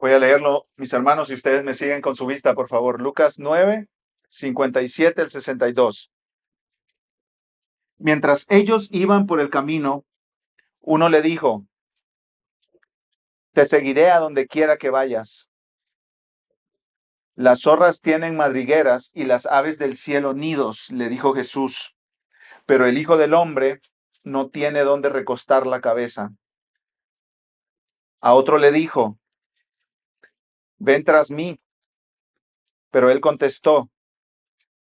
Voy a leerlo, mis hermanos, si ustedes me siguen con su vista, por favor. Lucas 9, 57 al 62. Mientras ellos iban por el camino, uno le dijo: te seguiré a donde quiera que vayas. Las zorras tienen madrigueras y las aves del cielo nidos, le dijo Jesús, pero el Hijo del Hombre no tiene dónde recostar la cabeza. A otro le dijo: ven tras mí. Pero él contestó: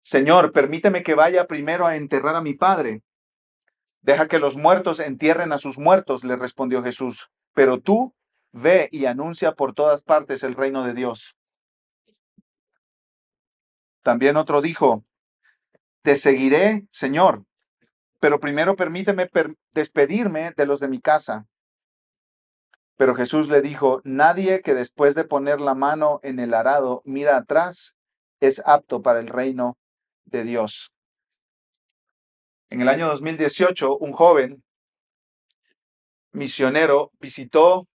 Señor, permíteme que vaya primero a enterrar a mi padre. Deja que los muertos entierren a sus muertos, le respondió Jesús. Pero tú ve y anuncia por todas partes el reino de Dios. También otro dijo: te seguiré, Señor, pero primero permíteme despedirme de los de mi casa. Pero Jesús le dijo: nadie que después de poner la mano en el arado mira atrás es apto para el reino de Dios. En el año 2018, un joven misionero visitó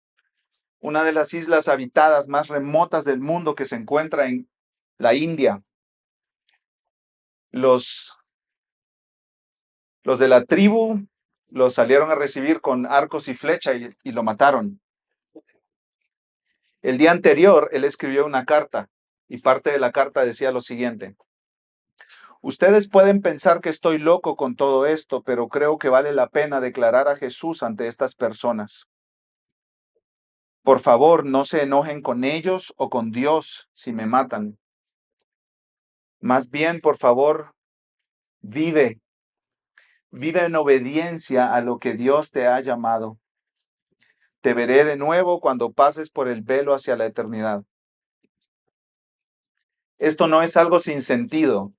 una de las islas habitadas más remotas del mundo que se encuentra en la India. Los de la tribu los salieron a recibir con arcos y flecha y lo mataron. El día anterior, él escribió una carta y parte de la carta decía lo siguiente: ustedes pueden pensar que estoy loco con todo esto, pero creo que vale la pena declarar a Jesús ante estas personas. Por favor, no se enojen con ellos o con Dios si me matan. Más bien, por favor, vive en obediencia a lo que Dios te ha llamado. Te veré de nuevo cuando pases por el velo hacia la eternidad. Esto no es algo sin sentido.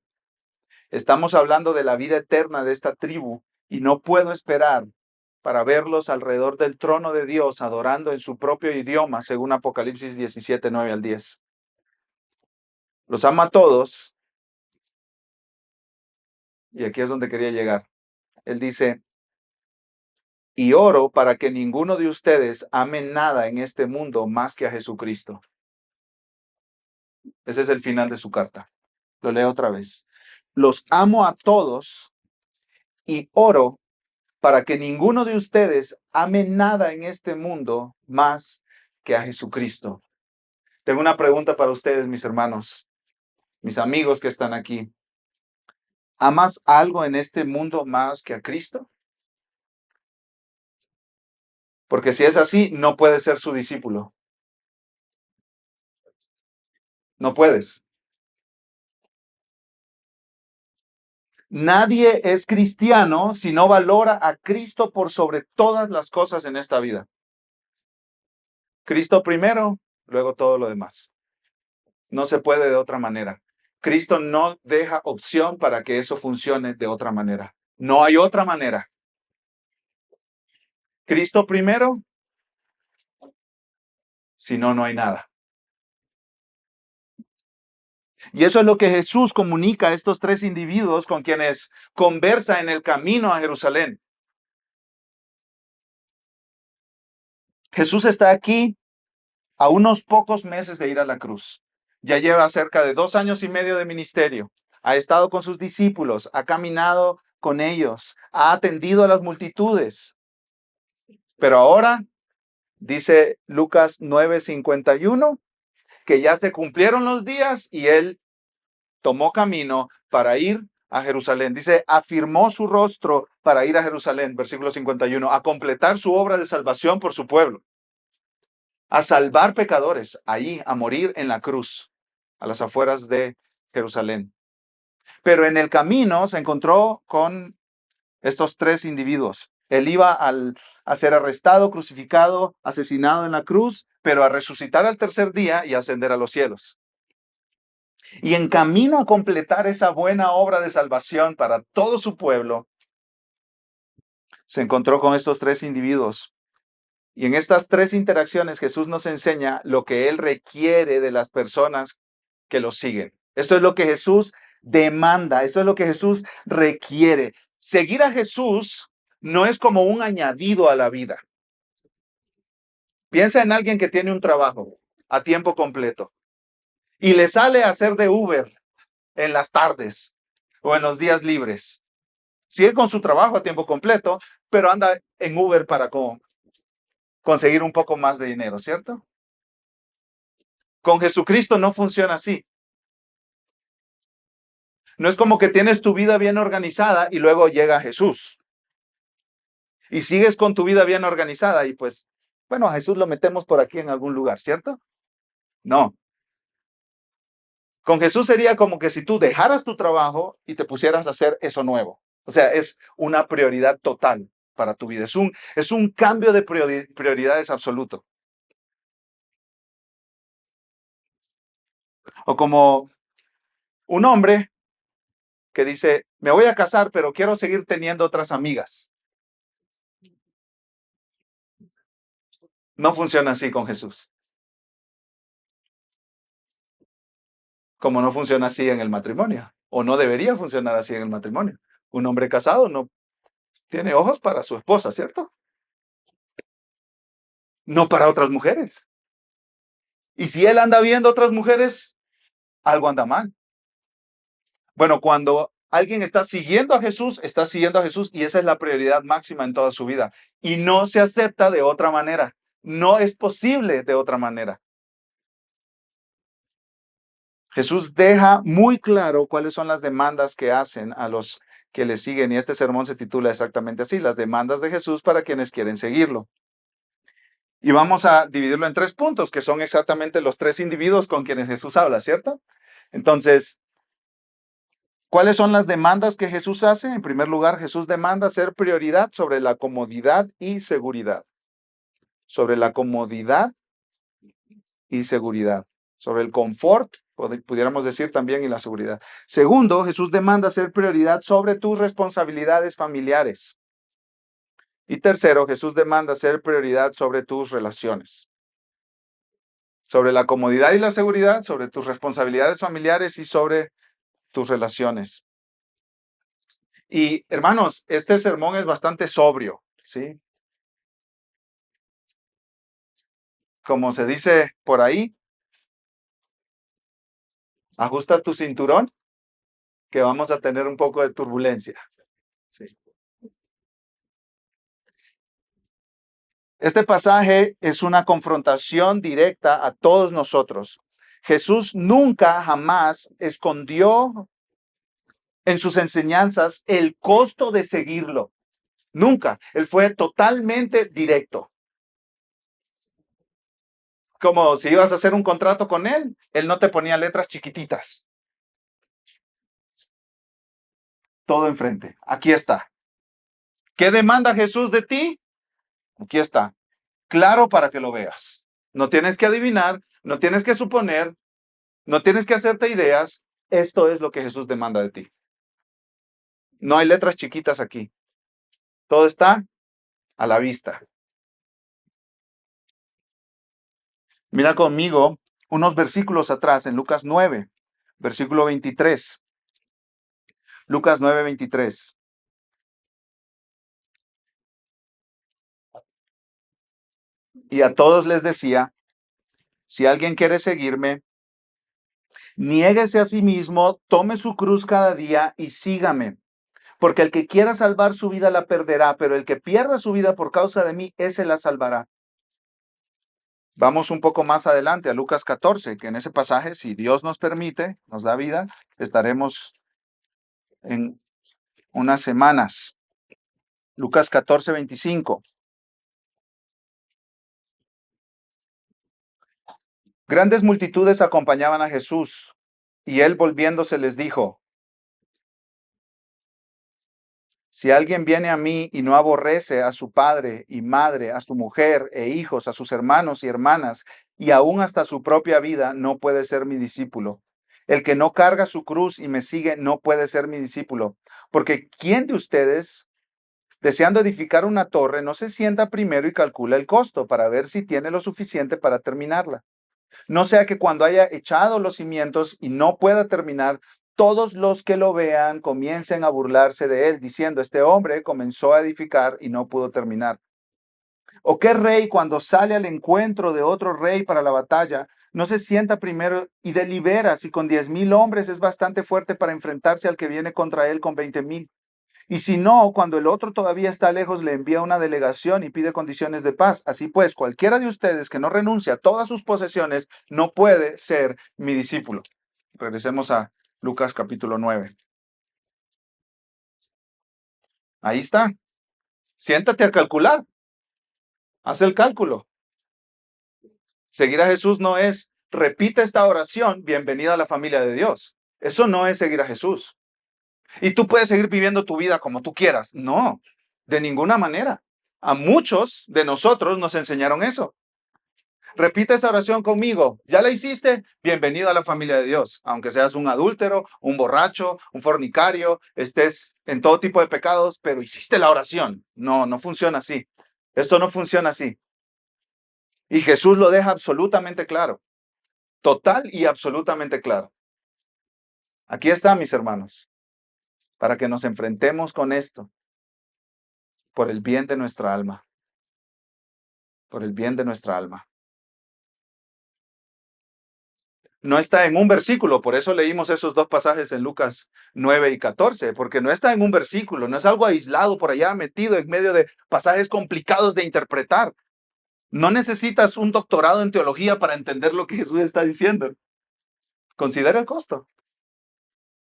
Estamos hablando de la vida eterna de esta tribu y no puedo esperar para verlos alrededor del trono de Dios adorando en su propio idioma, según Apocalipsis 17, 9 al 10. Los ama a todos. Y aquí es donde quería llegar. Él dice: y oro para que ninguno de ustedes ame nada en este mundo más que a Jesucristo. Ese es el final de su carta. Lo leo otra vez. Los amo a todos y oro para que ninguno de ustedes ame nada en este mundo más que a Jesucristo. Tengo una pregunta para ustedes, mis hermanos, mis amigos que están aquí. ¿Amas algo en este mundo más que a Cristo? Porque si es así, no puedes ser su discípulo. No puedes. Nadie es cristiano si no valora a Cristo por sobre todas las cosas en esta vida. Cristo primero, luego todo lo demás. No se puede de otra manera. Cristo no deja opción para que eso funcione de otra manera. No hay otra manera. Cristo primero, si no, no hay nada. Y eso es lo que Jesús comunica a estos tres individuos con quienes conversa en el camino a Jerusalén. Jesús está aquí a unos pocos meses de ir a la cruz. Ya lleva cerca de 2 años y medio de ministerio. Ha estado con sus discípulos, ha caminado con ellos, ha atendido a las multitudes. Pero ahora, dice Lucas 9:51, que ya se cumplieron los días y él tomó camino para ir a Jerusalén. Dice, afirmó su rostro para ir a Jerusalén, versículo 51, a completar su obra de salvación por su pueblo, a salvar pecadores, ahí, a morir en la cruz, a las afueras de Jerusalén. Pero en el camino se encontró con estos tres individuos. Él iba a ser arrestado, crucificado, asesinado en la cruz, pero a resucitar al tercer día y ascender a los cielos. Y en camino a completar esa buena obra de salvación para todo su pueblo, se encontró con estos tres individuos. Y en estas tres interacciones Jesús nos enseña lo que Él requiere de las personas que lo siguen. Esto es lo que Jesús demanda, esto es lo que Jesús requiere. Seguir a Jesús no es como un añadido a la vida. Piensa en alguien que tiene un trabajo. a tiempo completo y le sale a hacer de Uber en las tardes o en los días libres. Sigue con su trabajo a tiempo completo, pero anda en Uber para conseguir un poco más de dinero, ¿cierto? Con Jesucristo no funciona así. No es como que tienes tu vida bien organizada y luego llega Jesús. Y sigues con tu vida bien organizada y pues, bueno, a Jesús lo metemos por aquí en algún lugar, ¿cierto? No. Con Jesús sería como que si tú dejaras tu trabajo y te pusieras a hacer eso nuevo. O sea, es una prioridad total para tu vida. Es un cambio de prioridades absoluto. O como un hombre que dice, me voy a casar, pero quiero seguir teniendo otras amigas. No funciona así con Jesús. Como no funciona así en el matrimonio. O no debería funcionar así en el matrimonio. Un hombre casado no tiene ojos para su esposa, ¿cierto? No para otras mujeres. Y si él anda viendo otras mujeres, algo anda mal. Bueno, cuando alguien está siguiendo a Jesús y esa es la prioridad máxima en toda su vida. Y no se acepta de otra manera. No es posible de otra manera. Jesús deja muy claro cuáles son las demandas que hacen a los que le siguen. Y este sermón se titula exactamente así, las demandas de Jesús para quienes quieren seguirlo. Y vamos a dividirlo en 3 puntos, que son exactamente los 3 individuos con quienes Jesús habla, ¿cierto? Entonces, ¿cuáles son las demandas que Jesús hace? En primer lugar, Jesús demanda ser prioridad sobre la comodidad y seguridad. Sobre la comodidad y seguridad. Sobre el confort, pudiéramos decir también, y la seguridad. Segundo, Jesús demanda ser prioridad sobre tus responsabilidades familiares. Y tercero, Jesús demanda ser prioridad sobre tus relaciones. Sobre la comodidad y la seguridad, sobre tus responsabilidades familiares y sobre tus relaciones. Y hermanos, este sermón es bastante sobrio, ¿sí? Como se dice por ahí, ajusta tu cinturón, que vamos a tener un poco de turbulencia. ¿Sí? Este pasaje es una confrontación directa a todos nosotros. Jesús nunca, jamás escondió en sus enseñanzas el costo de seguirlo. Nunca. Él fue totalmente directo. Como si ibas a hacer un contrato con él no te ponía letras chiquititas. Todo enfrente. Aquí está. ¿Qué demanda Jesús de ti? Aquí está. Claro para que lo veas. No tienes que adivinar, no tienes que suponer, no tienes que hacerte ideas. Esto es lo que Jesús demanda de ti. No hay letras chiquitas aquí. Todo está a la vista. Mira conmigo unos versículos atrás en Lucas 9, versículo 23. Lucas 9, 23. Y a todos les decía, si alguien quiere seguirme, niéguese a sí mismo, tome su cruz cada día y sígame. Porque el que quiera salvar su vida la perderá, pero el que pierda su vida por causa de mí, ese la salvará. Vamos un poco más adelante a Lucas 14, que en ese pasaje, si Dios nos permite, nos da vida, estaremos en unas semanas. Lucas 14, 25. Grandes multitudes acompañaban a Jesús, y él volviéndose les dijo, si alguien viene a mí y no aborrece a su padre y madre, a su mujer e hijos, a sus hermanos y hermanas, y aún hasta su propia vida, no puede ser mi discípulo. El que no carga su cruz y me sigue no puede ser mi discípulo. Porque ¿quién de ustedes, deseando edificar una torre, no se sienta primero y calcula el costo para ver si tiene lo suficiente para terminarla? No sea que cuando haya echado los cimientos y no pueda terminar, todos los que lo vean comiencen a burlarse de él, diciendo, este hombre comenzó a edificar y no pudo terminar. ¿O qué rey cuando sale al encuentro de otro rey para la batalla No se sienta primero y delibera si con 10,000 hombres es bastante fuerte para enfrentarse al que viene contra él con 20,000. Y si no, cuando el otro todavía está lejos, le envía una delegación y pide condiciones de paz. Así pues, cualquiera de ustedes que no renuncie a todas sus posesiones no puede ser mi discípulo. Regresemos a Lucas capítulo 9. Ahí está. Siéntate a calcular. Haz el cálculo. Seguir a Jesús no es repite esta oración, bienvenida a la familia de Dios. Eso no es seguir a Jesús. Y tú puedes seguir viviendo tu vida como tú quieras. No, de ninguna manera. A muchos de nosotros nos enseñaron eso. Repite esa oración conmigo. ¿Ya la hiciste? Bienvenido a la familia de Dios. Aunque seas un adúltero, un borracho, un fornicario, estés en todo tipo de pecados, pero hiciste la oración. No, no funciona así. Esto no funciona así. Y Jesús lo deja absolutamente claro. Total y absolutamente claro. Aquí está, mis hermanos, para que nos enfrentemos con esto por el bien de nuestra alma. Por el bien de nuestra alma. No está en un versículo, por eso leímos esos dos pasajes en Lucas 9 y 14, porque no está en un versículo, no es algo aislado por allá metido en medio de pasajes complicados de interpretar. No necesitas un doctorado en teología para entender lo que Jesús está diciendo. Considera el costo.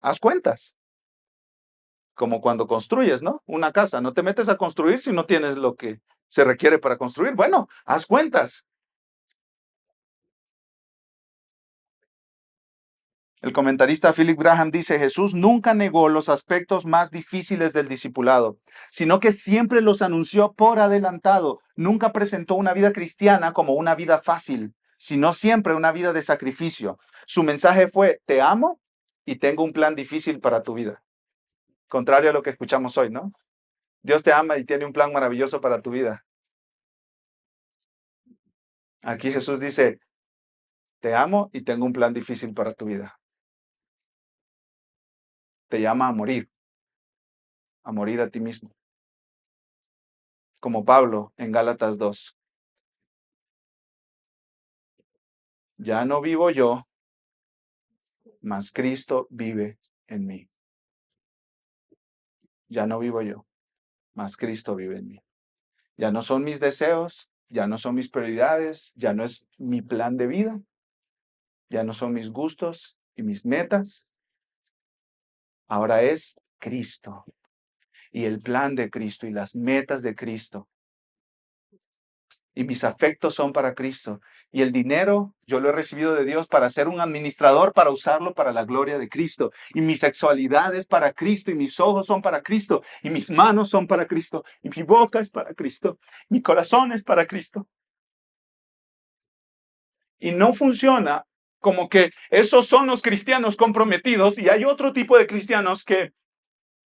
Haz cuentas. Como cuando construyes, ¿no? Una casa, no te metes a construir si no tienes lo que se requiere para construir. Bueno, haz cuentas. El comentarista Philip Graham dice, Jesús nunca negó los aspectos más difíciles del discipulado, sino que siempre los anunció por adelantado. Nunca presentó una vida cristiana como una vida fácil, sino siempre una vida de sacrificio. Su mensaje fue, te amo y tengo un plan difícil para tu vida. Contrario a lo que escuchamos hoy, ¿no? Dios te ama y tiene un plan maravilloso para tu vida. Aquí Jesús dice, te amo y tengo un plan difícil para tu vida. Te llama a morir a ti mismo. Como Pablo en Gálatas 2. Ya no vivo yo, mas Cristo vive en mí. Ya no vivo yo, mas Cristo vive en mí. Ya no son mis deseos, ya no son mis prioridades, ya no es mi plan de vida, ya no son mis gustos y mis metas. Ahora es Cristo y el plan de Cristo y las metas de Cristo. Y mis afectos son para Cristo. Y el dinero yo lo he recibido de Dios para ser un administrador, para usarlo para la gloria de Cristo. Y mi sexualidad es para Cristo, y mis ojos son para Cristo, y mis manos son para Cristo, y mi boca es para Cristo, mi corazón es para Cristo. Y no funciona como que esos son los cristianos comprometidos y hay otro tipo de cristianos que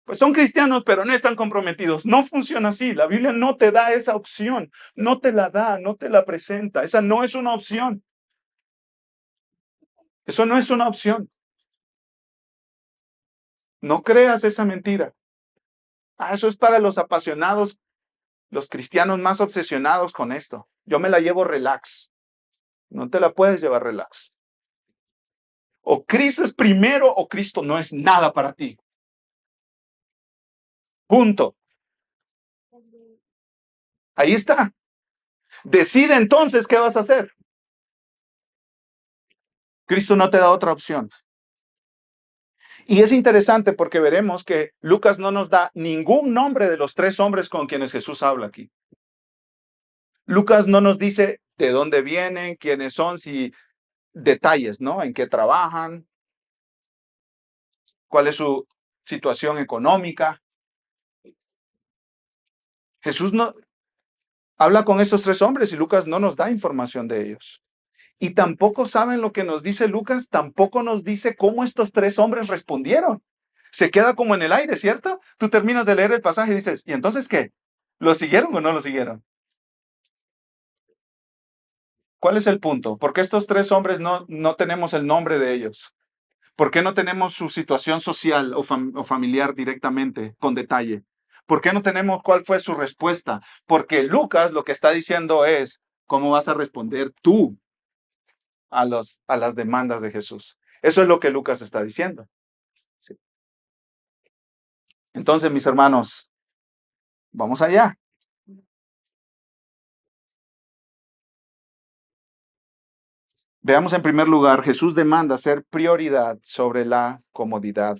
pues son cristianos, pero no están comprometidos. No funciona así. La Biblia no te da esa opción. No te la da, no te la presenta. Esa no es una opción. Eso no es una opción. No creas esa mentira. Eso es para los apasionados, los cristianos más obsesionados con esto. Yo me la llevo relax. No te la puedes llevar relax. O Cristo es primero o Cristo no es nada para ti. Punto. Ahí está. Decide entonces qué vas a hacer. Cristo no te da otra opción. Y es interesante porque veremos que Lucas no nos da ningún nombre de los tres hombres con quienes Jesús habla aquí. Lucas no nos dice de dónde vienen, quiénes son, si detalles, ¿no? En qué trabajan, cuál es su situación económica. Jesús no habla con estos tres hombres y Lucas no nos da información de ellos. Y tampoco saben lo que nos dice Lucas, tampoco nos dice cómo estos tres hombres respondieron. Se queda como en el aire, ¿cierto? Tú terminas de leer el pasaje y dices, ¿y entonces qué? ¿Lo siguieron o no lo siguieron? ¿Cuál es el punto? ¿Por qué estos tres hombres no tenemos el nombre de ellos? ¿Por qué no tenemos su situación social o familiar directamente, con detalle? ¿Por qué no tenemos cuál fue su respuesta? Porque Lucas lo que está diciendo es, ¿cómo vas a responder tú? a las demandas de Jesús. Eso es lo que Lucas está diciendo. Sí. Entonces, mis hermanos, vamos allá. Veamos en primer lugar, Jesús demanda ser prioridad sobre la comodidad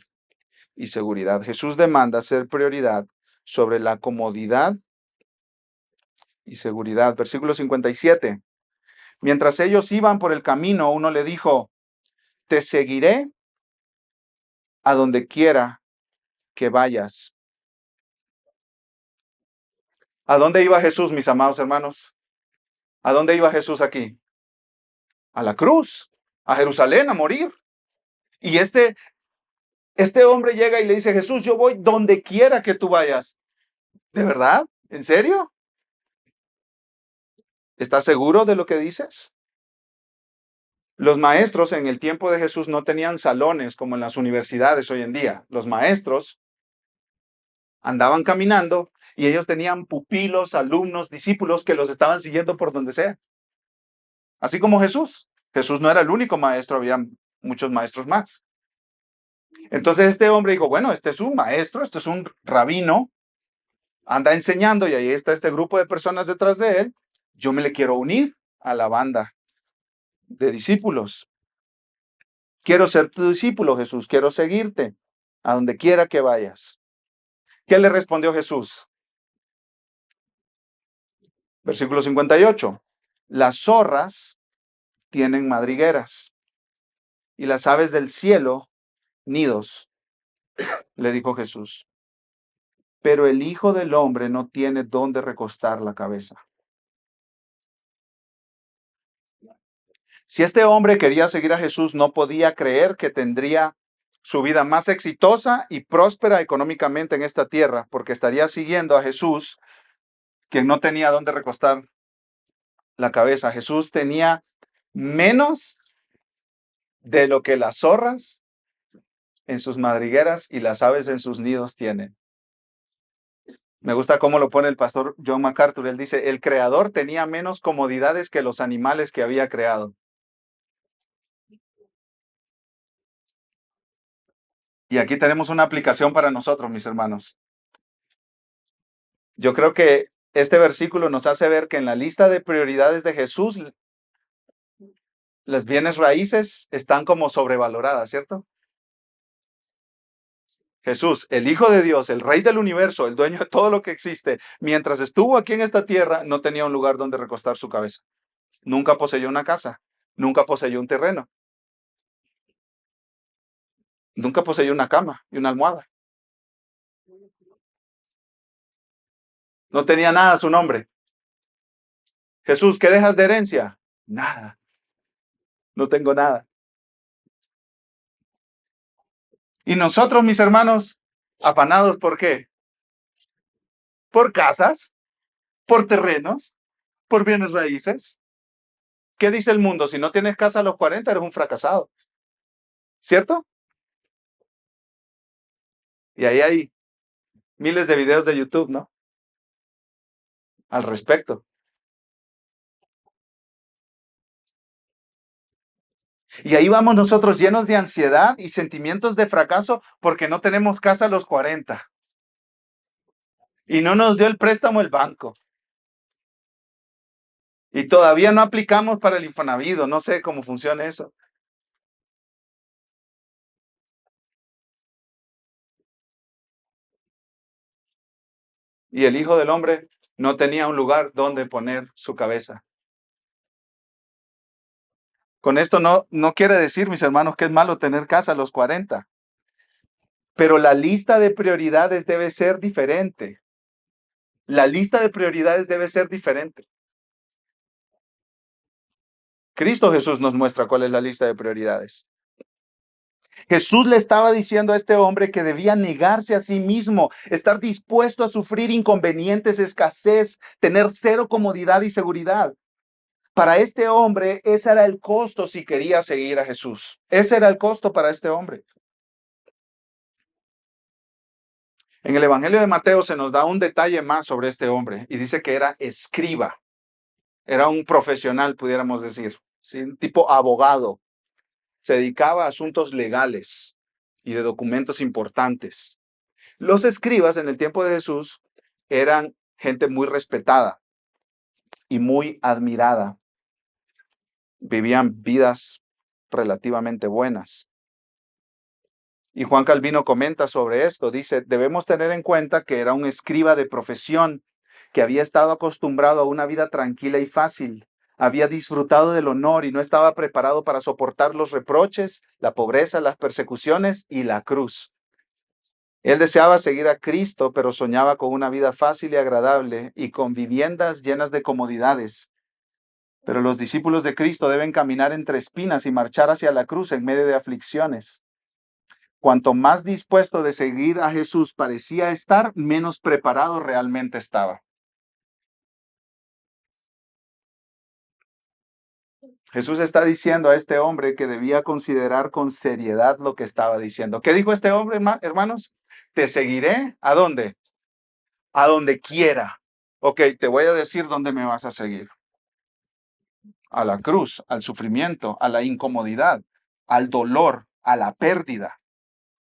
y seguridad. Jesús demanda ser prioridad sobre la comodidad y seguridad. Versículo 57. Mientras ellos iban por el camino, uno le dijo, te seguiré a donde quiera que vayas. ¿A dónde iba Jesús, mis amados hermanos? ¿A dónde iba Jesús aquí? A la cruz, a Jerusalén, a morir. Y este hombre llega y le dice, Jesús, yo voy donde quiera que tú vayas. ¿De verdad? ¿En serio? ¿Estás seguro de lo que dices? Los maestros en el tiempo de Jesús no tenían salones como en las universidades hoy en día. Los maestros andaban caminando y ellos tenían pupilos, alumnos, discípulos que los estaban siguiendo por donde sea. Así como Jesús. Jesús no era el único maestro, había muchos maestros más. Entonces este hombre dijo, bueno, este es un maestro, este es un rabino, anda enseñando y ahí está este grupo de personas detrás de él. Yo me le quiero unir a la banda de discípulos. Quiero ser tu discípulo, Jesús, quiero seguirte a donde quiera que vayas. ¿Qué le respondió Jesús? Versículo 58. Las zorras tienen madrigueras y las aves del cielo nidos, le dijo Jesús. Pero el Hijo del Hombre no tiene dónde recostar la cabeza. Si este hombre quería seguir a Jesús, no podía creer que tendría su vida más exitosa y próspera económicamente en esta tierra, porque estaría siguiendo a Jesús, quien no tenía dónde recostar la cabeza. Jesús tenía menos de lo que las zorras en sus madrigueras y las aves en sus nidos tienen. Me gusta cómo lo pone el pastor John MacArthur. Él dice, el creador tenía menos comodidades que los animales que había creado. Y aquí tenemos una aplicación para nosotros, mis hermanos. Yo creo que este versículo nos hace ver que en la lista de prioridades de Jesús, las bienes raíces están como sobrevaloradas, ¿cierto? Jesús, el Hijo de Dios, el Rey del universo, el dueño de todo lo que existe, mientras estuvo aquí en esta tierra, no tenía un lugar donde recostar su cabeza. Nunca poseyó una casa, nunca poseyó un terreno, nunca poseyó una cama y una almohada. No tenía nada a su nombre. Jesús, ¿qué dejas de herencia? Nada, no tengo nada. Y nosotros, mis hermanos, afanados, ¿por qué? Por casas, por terrenos, por bienes raíces. ¿Qué dice el mundo? Si no tienes casa a los 40, eres un fracasado. ¿Cierto? Y ahí hay miles de videos de YouTube, ¿no? Al respecto. Y ahí vamos nosotros llenos de ansiedad y sentimientos de fracaso porque no tenemos casa a los 40. Y no nos dio el préstamo el banco. Y todavía no aplicamos para el Infonavit, no sé cómo funciona eso. Y el Hijo del Hombre no tenía un lugar donde poner su cabeza. Con esto no quiere decir, mis hermanos, que es malo tener casa a los 40. Pero la lista de prioridades debe ser diferente. La lista de prioridades debe ser diferente. Cristo Jesús nos muestra cuál es la lista de prioridades. Jesús le estaba diciendo a este hombre que debía negarse a sí mismo, estar dispuesto a sufrir inconvenientes, escasez, tener cero comodidad y seguridad. Para este hombre, ese era el costo si quería seguir a Jesús. Ese era el costo para este hombre. En el Evangelio de Mateo se nos da un detalle más sobre este hombre y dice que era escriba. Era un profesional, pudiéramos decir. ¿sí? Un tipo abogado. Se dedicaba a asuntos legales y de documentos importantes. Los escribas en el tiempo de Jesús eran gente muy respetada y muy admirada. Vivían vidas relativamente buenas. Y Juan Calvino comenta sobre esto. Dice, debemos tener en cuenta que era un escriba de profesión, que había estado acostumbrado a una vida tranquila y fácil. Había disfrutado del honor y no estaba preparado para soportar los reproches, la pobreza, las persecuciones y la cruz. Él deseaba seguir a Cristo, pero soñaba con una vida fácil y agradable y con viviendas llenas de comodidades. Pero los discípulos de Cristo deben caminar entre espinas y marchar hacia la cruz en medio de aflicciones. Cuanto más dispuesto de seguir a Jesús parecía estar, menos preparado realmente estaba. Jesús está diciendo a este hombre que debía considerar con seriedad lo que estaba diciendo. ¿Qué dijo este hombre, hermanos? Te seguiré. ¿A dónde? A donde quiera. Ok, te voy a decir dónde me vas a seguir. A la cruz, al sufrimiento, a la incomodidad, al dolor, a la pérdida.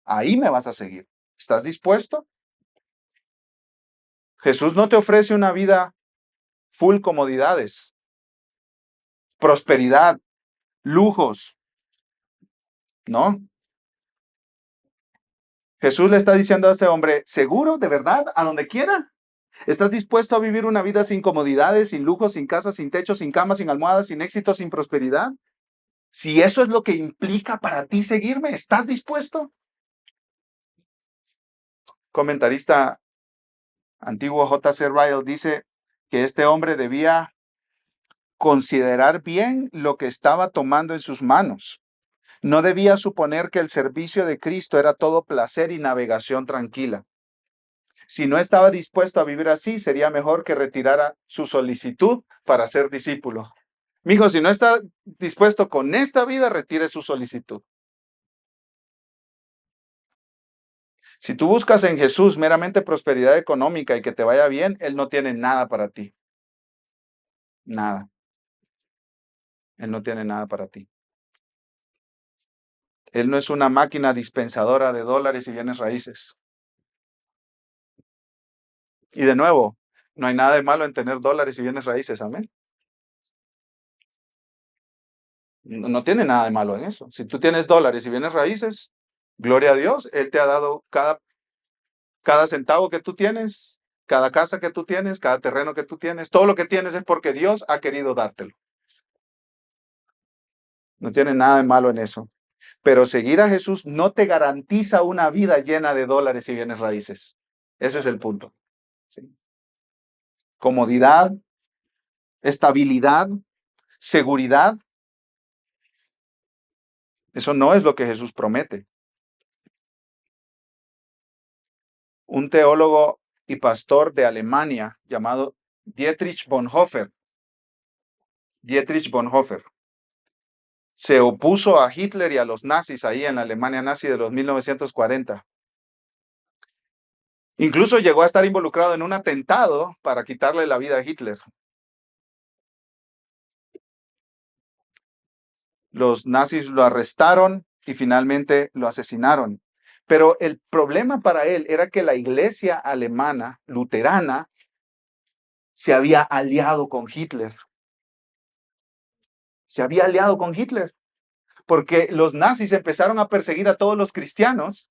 Ahí me vas a seguir. ¿Estás dispuesto? Jesús no te ofrece una vida full comodidades, prosperidad, lujos, ¿no? Jesús le está diciendo a este hombre, ¿seguro, de verdad, a donde quiera? ¿Estás dispuesto a vivir una vida sin comodidades, sin lujos, sin casa, sin techo, sin cama, sin almohadas, sin éxito, sin prosperidad? Si eso es lo que implica para ti seguirme, ¿estás dispuesto? Comentarista antiguo J.C. Ryle dice que este hombre debía considerar bien lo que estaba tomando en sus manos. No debía suponer que el servicio de Cristo era todo placer y navegación tranquila. Si no estaba dispuesto a vivir así, sería mejor que retirara su solicitud para ser discípulo. Mijo, si no está dispuesto con esta vida, retire su solicitud. Si tú buscas en Jesús meramente prosperidad económica y que te vaya bien, Él no tiene nada para ti. Nada. Él no tiene nada para ti. Él no es una máquina dispensadora de dólares y bienes raíces. Y de nuevo, no hay nada de malo en tener dólares y bienes raíces, amén. No tiene nada de malo en eso. Si tú tienes dólares y bienes raíces, gloria a Dios, Él te ha dado cada centavo que tú tienes, cada casa que tú tienes, cada terreno que tú tienes, todo lo que tienes es porque Dios ha querido dártelo. No tiene nada de malo en eso. Pero seguir a Jesús no te garantiza una vida llena de dólares y bienes raíces. Ese es el punto. ¿Sí? Comodidad, estabilidad, seguridad. Eso no es lo que Jesús promete. Un teólogo y pastor de Alemania llamado Dietrich Bonhoeffer se opuso a Hitler y a los nazis ahí en la Alemania nazi de los 1940. Incluso llegó a estar involucrado en un atentado para quitarle la vida a Hitler. Los nazis lo arrestaron y finalmente lo asesinaron. Pero el problema para él era que la iglesia alemana, luterana, se había aliado con Hitler. Se había aliado con Hitler. Porque los nazis empezaron a perseguir a todos los cristianos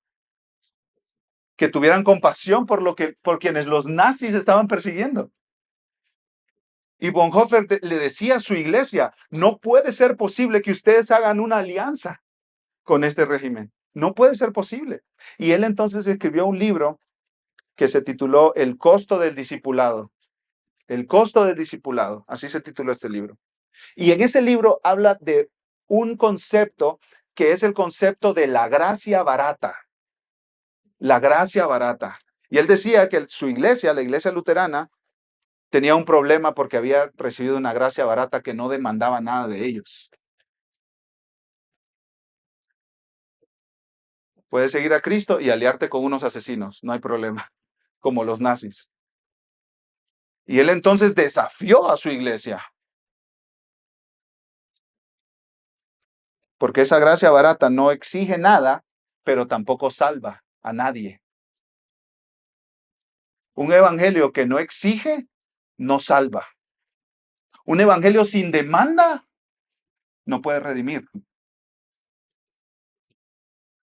que tuvieran compasión por quienes los nazis estaban persiguiendo. Y Bonhoeffer le decía a su iglesia, no puede ser posible que ustedes hagan una alianza con este régimen. No puede ser posible. Y él entonces escribió un libro que se tituló El costo del discipulado. El costo del discipulado. Así se tituló este libro. Y en ese libro habla de un concepto que es el concepto de la gracia barata. La gracia barata. Y él decía que su iglesia, la iglesia luterana, tenía un problema porque había recibido una gracia barata que no demandaba nada de ellos. Puedes seguir a Cristo y aliarte con unos asesinos, no hay problema, como los nazis. Y él entonces desafió a su iglesia. Porque esa gracia barata no exige nada, pero tampoco salva a nadie. Un evangelio que no exige, no salva. Un evangelio sin demanda no puede redimir.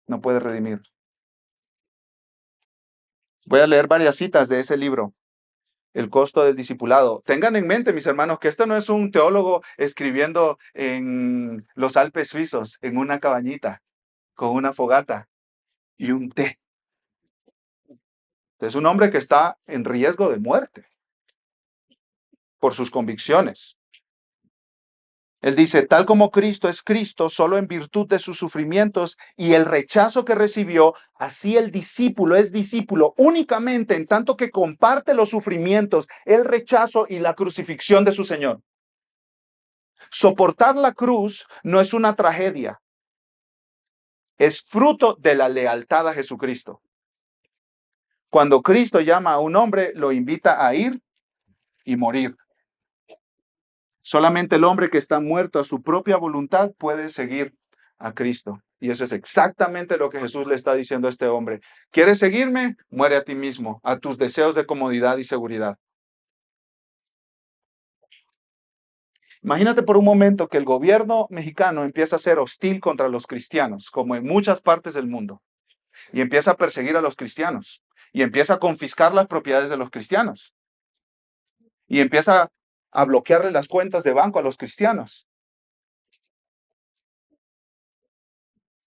No puede redimir. Voy a leer varias citas de ese libro, El costo del discipulado. Tengan en mente, mis hermanos, que este no es un teólogo escribiendo en los Alpes suizos, en una cabañita, con una fogata y un té. Es un hombre que está en riesgo de muerte por sus convicciones. Él dice, tal como Cristo es Cristo, solo en virtud de sus sufrimientos y el rechazo que recibió, así el discípulo es discípulo únicamente en tanto que comparte los sufrimientos, el rechazo y la crucifixión de su Señor. Soportar la cruz no es una tragedia, es fruto de la lealtad a Jesucristo. Cuando Cristo llama a un hombre, lo invita a ir y morir. Solamente el hombre que está muerto a su propia voluntad puede seguir a Cristo. Y eso es exactamente lo que Jesús le está diciendo a este hombre. ¿Quieres seguirme? Muere a ti mismo, a tus deseos de comodidad y seguridad. Imagínate por un momento que el gobierno mexicano empieza a ser hostil contra los cristianos, como en muchas partes del mundo, y empieza a perseguir a los cristianos, y empieza a confiscar las propiedades de los cristianos, y empieza a bloquearle las cuentas de banco a los cristianos.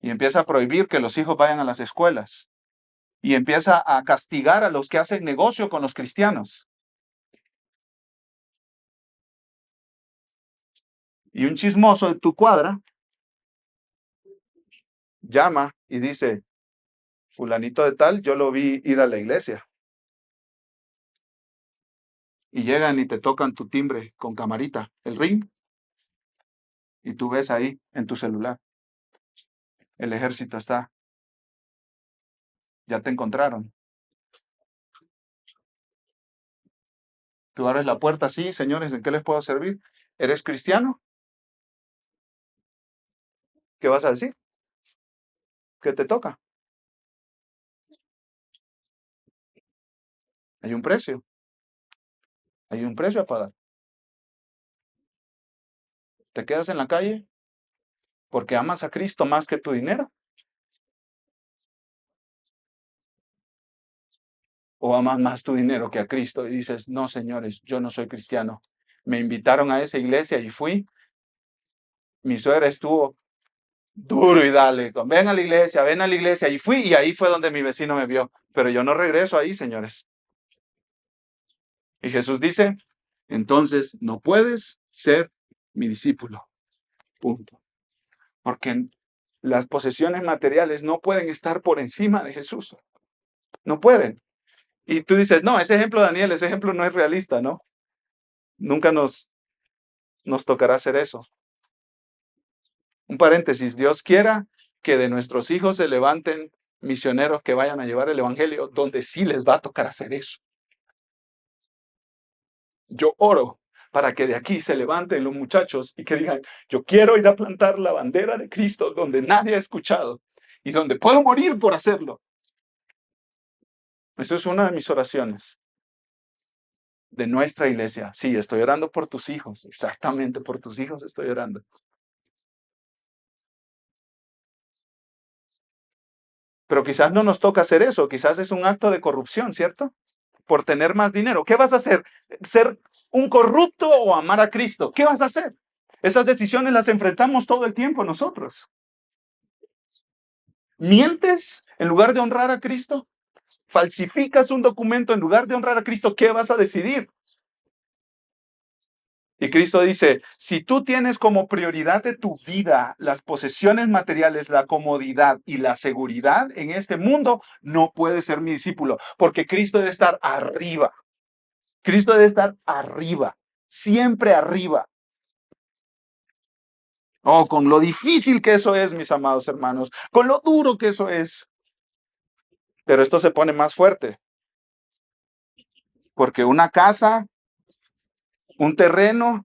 Y empieza a prohibir que los hijos vayan a las escuelas. Y empieza a castigar a los que hacen negocio con los cristianos. Y un chismoso de tu cuadra llama y dice, fulanito de tal, yo lo vi ir a la iglesia. Y llegan y te tocan tu timbre con camarita, el ring, y tú ves ahí en tu celular. El ejército está. Ya te encontraron. Tú abres la puerta, sí, señores, ¿en qué les puedo servir? ¿Eres cristiano? ¿Qué vas a decir? ¿Qué te toca? Hay un precio. Hay un precio a pagar. ¿Te quedas en la calle porque amas a Cristo más que tu dinero? ¿O amas más tu dinero que a Cristo? Y dices, no, señores, yo no soy cristiano. Me invitaron a esa iglesia y fui. Mi suegra estuvo duro y dale, ven a la iglesia, ven a la iglesia. Y fui y ahí fue donde mi vecino me vio. Pero yo no regreso ahí, señores. Y Jesús dice, entonces no puedes ser mi discípulo. Punto. Porque las posesiones materiales no pueden estar por encima de Jesús. No pueden. Y tú dices, no, ese ejemplo, Daniel, ese ejemplo no es realista, ¿no? Nunca nos tocará hacer eso. Un paréntesis, Dios quiera que de nuestros hijos se levanten misioneros que vayan a llevar el evangelio donde sí les va a tocar hacer eso. Yo oro para que de aquí se levanten los muchachos y que digan, yo quiero ir a plantar la bandera de Cristo donde nadie ha escuchado y donde puedo morir por hacerlo. Eso es una de mis oraciones de nuestra iglesia. Sí, estoy orando por tus hijos, exactamente por tus hijos estoy orando. Pero quizás no nos toca hacer eso, quizás es un acto de corrupción, ¿cierto? Por tener más dinero. ¿Qué vas a hacer? ¿Ser un corrupto o amar a Cristo? ¿Qué vas a hacer? Esas decisiones las enfrentamos todo el tiempo nosotros. ¿Mientes en lugar de honrar a Cristo? ¿Falsificas un documento en lugar de honrar a Cristo? ¿Qué vas a decidir? Y Cristo dice, si tú tienes como prioridad de tu vida las posesiones materiales, la comodidad y la seguridad en este mundo, no puedes ser mi discípulo, porque Cristo debe estar arriba. Cristo debe estar arriba, siempre arriba. Oh, con lo difícil que eso es, mis amados hermanos, con lo duro que eso es. Pero esto se pone más fuerte, porque una casa, un terreno,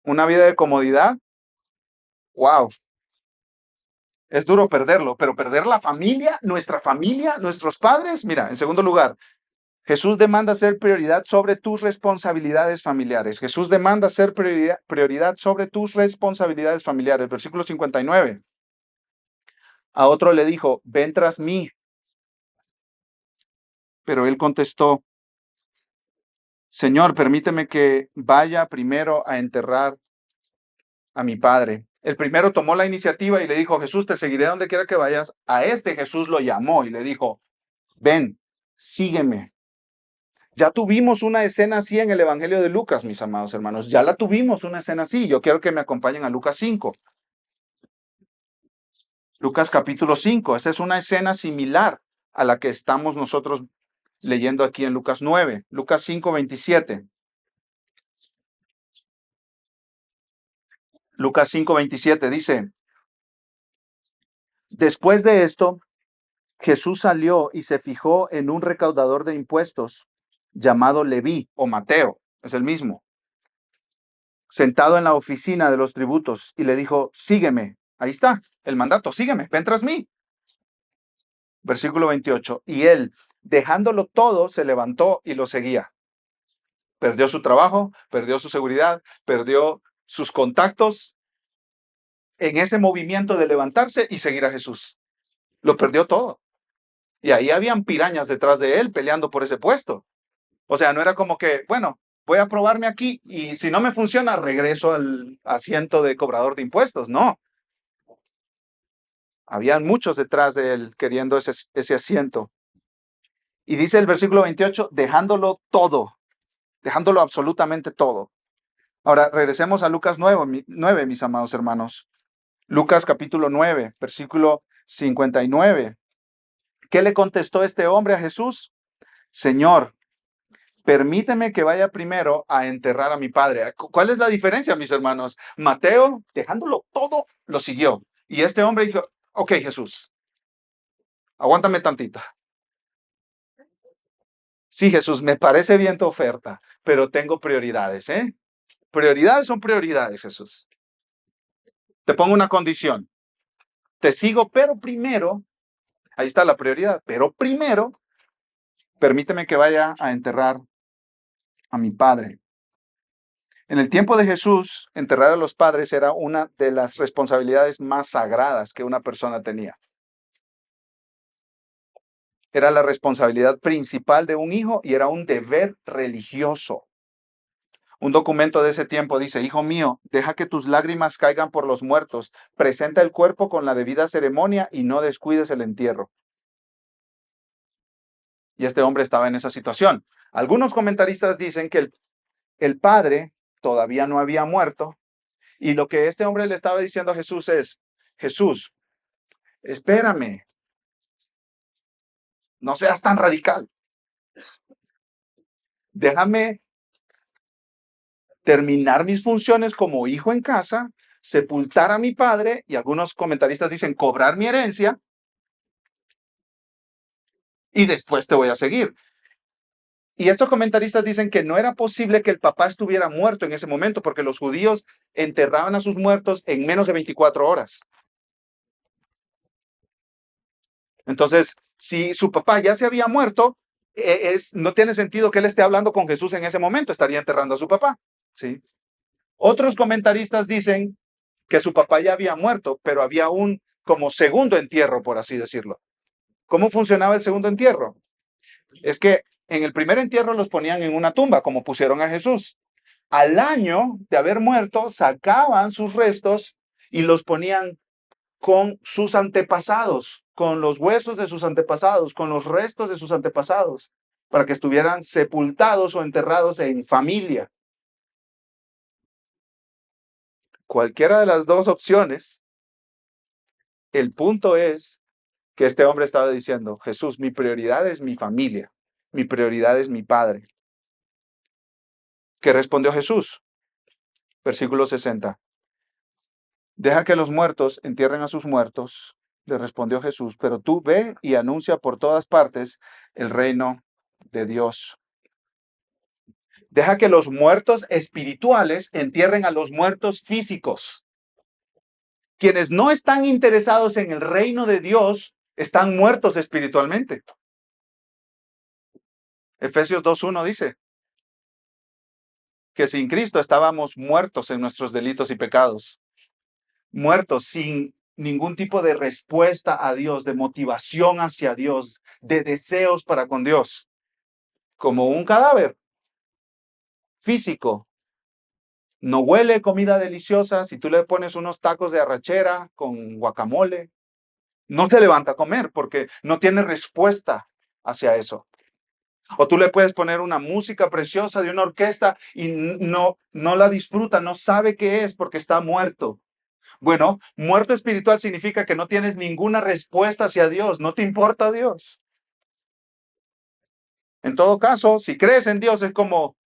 una vida de comodidad, Wow, es duro perderlo, pero perder la familia, nuestros padres. Mira, en segundo lugar, Jesús demanda ser prioridad sobre tus responsabilidades familiares. Jesús demanda ser prioridad sobre tus responsabilidades familiares. Versículo 59. A otro le dijo, ven tras mí. Pero él contestó, Señor, permíteme que vaya primero a enterrar a mi padre. El primero tomó la iniciativa y le dijo, Jesús, te seguiré donde quiera que vayas. A este Jesús lo llamó y le dijo, ven, sígueme. Ya tuvimos una escena así en el Evangelio de Lucas, mis amados hermanos. Ya la tuvimos una escena así. Yo quiero que me acompañen a Lucas 5. Lucas capítulo 5. Esa es una escena similar a la que estamos nosotros leyendo aquí en Lucas 9. Lucas 5, 27. Lucas 5, 27 dice, después de esto, Jesús salió y se fijó en un recaudador de impuestos llamado Leví o Mateo, es el mismo, sentado en la oficina de los tributos y le dijo, sígueme. Ahí está el mandato, sígueme, ven tras mí. Versículo 28. Y él, dejándolo todo, se levantó y lo seguía. Perdió su trabajo, perdió su seguridad, perdió sus contactos en ese movimiento de levantarse y seguir a Jesús. Lo perdió todo. Y ahí habían pirañas detrás de él peleando por ese puesto. O sea, no era como que, bueno, voy a probarme aquí y si no me funciona, regreso al asiento de cobrador de impuestos. No, habían muchos detrás de él queriendo ese asiento. Y dice el versículo 28, dejándolo todo, dejándolo absolutamente todo. Ahora, regresemos a Lucas 9, mis amados hermanos. Lucas capítulo 9, versículo 59. ¿Qué le contestó este hombre a Jesús? Señor, permíteme que vaya primero a enterrar a mi padre. ¿Cuál es la diferencia, mis hermanos? Mateo, dejándolo todo, lo siguió. Y este hombre dijo, ok, Jesús, aguántame tantito. Sí, Jesús, me parece bien tu oferta, pero tengo prioridades, ¿eh? Prioridades son prioridades, Jesús. Te pongo una condición. Te sigo, pero primero, ahí está la prioridad, pero primero, permíteme que vaya a enterrar a mi padre. En el tiempo de Jesús, enterrar a los padres era una de las responsabilidades más sagradas que una persona tenía. Era la responsabilidad principal de un hijo y era un deber religioso. Un documento de ese tiempo dice, hijo mío, deja que tus lágrimas caigan por los muertos, presenta el cuerpo con la debida ceremonia y no descuides el entierro. Y este hombre estaba en esa situación. Algunos comentaristas dicen que el padre todavía no había muerto y lo que este hombre le estaba diciendo a Jesús es, Jesús, espérame, no seas tan radical, déjame terminar mis funciones como hijo en casa, sepultar a mi padre y algunos comentaristas dicen cobrar mi herencia y después te voy a seguir. Y estos comentaristas dicen que no era posible que el papá estuviera muerto en ese momento porque los judíos enterraban a sus muertos en menos de 24 horas. Entonces, si su papá ya se había muerto, no tiene sentido que él esté hablando con Jesús en ese momento, estaría enterrando a su papá. ¿Sí? Otros comentaristas dicen que su papá ya había muerto, pero había un como segundo entierro, por así decirlo. ¿Cómo funcionaba el segundo entierro? Es que en el primer entierro los ponían en una tumba, como pusieron a Jesús. Al año de haber muerto, sacaban sus restos y los ponían con sus antepasados, con los huesos de sus antepasados, con los restos de sus antepasados, para que estuvieran sepultados o enterrados en familia. Cualquiera de las dos opciones, el punto es que este hombre estaba diciendo, Jesús, mi prioridad es mi familia, mi prioridad es mi padre. ¿Qué respondió Jesús? Versículo 60. Deja que los muertos entierren a sus muertos, le respondió Jesús, pero tú ve y anuncia por todas partes el reino de Dios. Deja que los muertos espirituales entierren a los muertos físicos. Quienes no están interesados en el reino de Dios están muertos espiritualmente. Efesios 2:1 dice que sin Cristo estábamos muertos en nuestros delitos y pecados, muertos sin ningún tipo de respuesta a Dios, de motivación hacia Dios, de deseos para con Dios, como un cadáver físico. No huele comida deliciosa. Si tú le pones unos tacos de arrachera con guacamole, no se levanta a comer porque no tiene respuesta hacia eso. O tú le puedes poner una música preciosa de una orquesta y no la disfruta, no sabe qué es porque está muerto. Bueno, muerto espiritual significa que no tienes ninguna respuesta hacia Dios, no te importa Dios. En todo caso, si crees en Dios es como